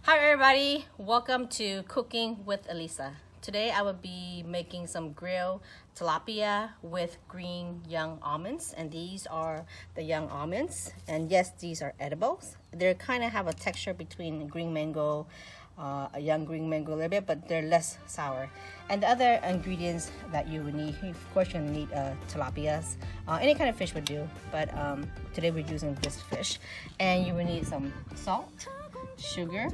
Hi everybody, welcome to Cooking with Elisa. Today I will be making some grilled tilapia with green young almonds, and these are the young almonds, and yes, these are edibles. They kind of have a texture between green mango, a young green mango a little bit, but they're less sour. And the other ingredients that you would need, of course you'll need tilapias, any kind of fish would do, but today we're using this fish. And you will need some salt, sugar,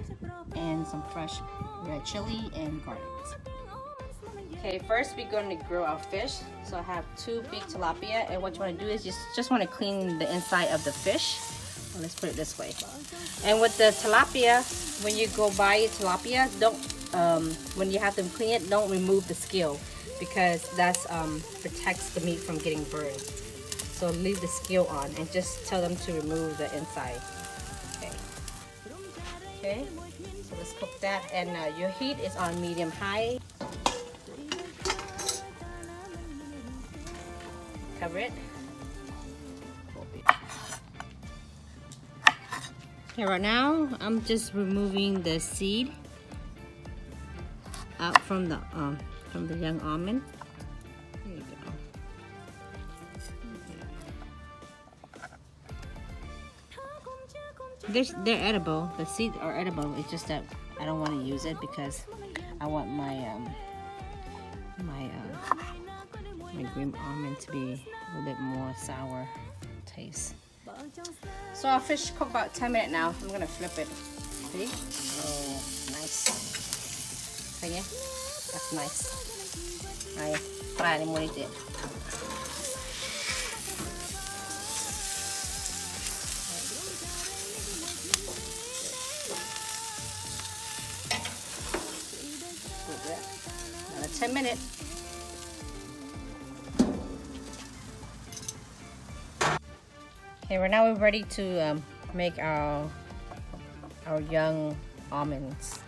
and some fresh red chili and garlic. Okay, first we're going to grill our fish. So I have 2 big tilapia, and what you want to do is just want to clean the inside of the fish. Well, let's put it this way. And with the tilapia, when you go buy tilapia, don't when you have them clean it, don't remove the scale, because that's protects the meat from getting burned. So leave the scale on and just tell them to remove the inside. Okay, so let's cook that, and your heat is on medium-high. Cover it. Okay, right now I'm just removing the seed out from the young almond. There you go. They're edible. The seeds are edible. It's just that I don't want to use it because I want my my green almond to be a little bit more sour taste. So our fish cooked about 10 minutes now. I'm gonna flip it. See? Oh, nice. Okay, that's nice. I try it more it. Another 10 minutes. Okay, right now we're ready to make our young almonds.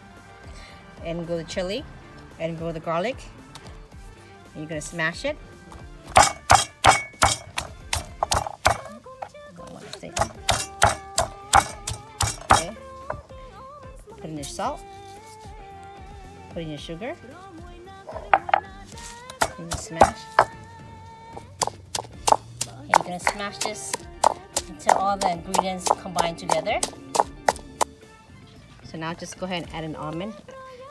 And go the chili, and go the garlic. And you're gonna smash it. Okay. Put in your salt. Put in your sugar. And you smash. And you're gonna smash this until all the ingredients combine together. So now just go ahead and add an almond,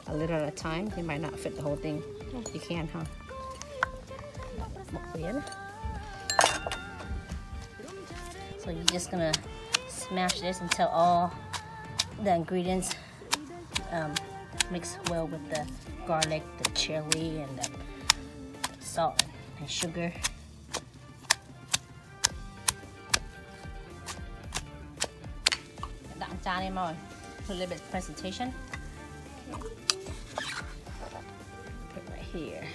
a little at a time. You might not fit the whole thing. You can, huh? So you're just gonna smash this until all the ingredients mix well with the garlic, the chili, and the salt and sugar. Put a little bit of presentation. Put it right here.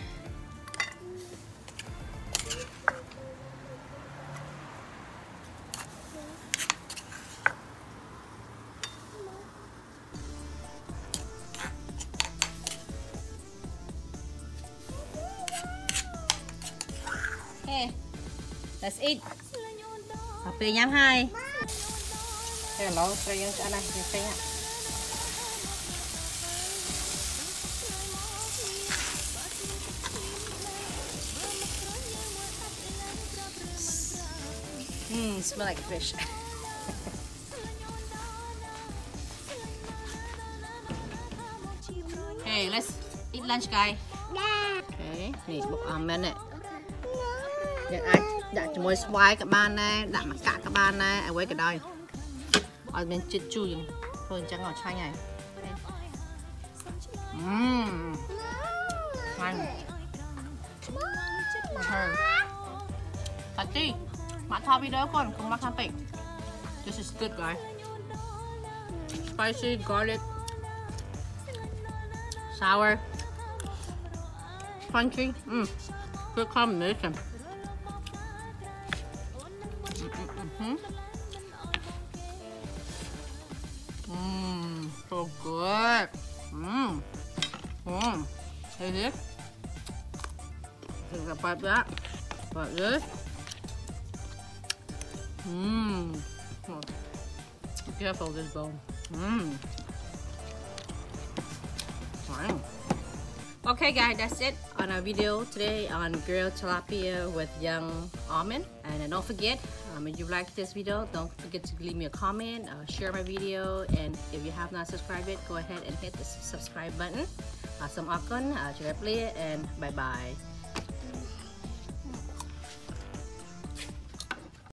Okay, let's eat. Happy nhắm hai. Hello, cho những cái này thì xinh ạ. Smell like fish. Hey, let's eat lunch, guys. Okay, này một almond này. Để đặt cho môi xoài các bạn này, đặt mặt cả các bạn này, ai quay cái đôi. Ở bên chết chui thôi chẳng ngọt chanh này. Ngon. Tati, mã thao video con không mắc happy. This is good, guys. Spicy garlic, sour, crunchy. Good combination. So good. Hey, this. Like that. Like this. Be careful of this bone. Okay guys, that's it on our video today on grilled tilapia with young almond. And don't forget, if you like this video, don't forget to leave me a comment, share my video, and if you have not subscribed yet, go ahead and hit the subscribe button. Some akon, and bye bye.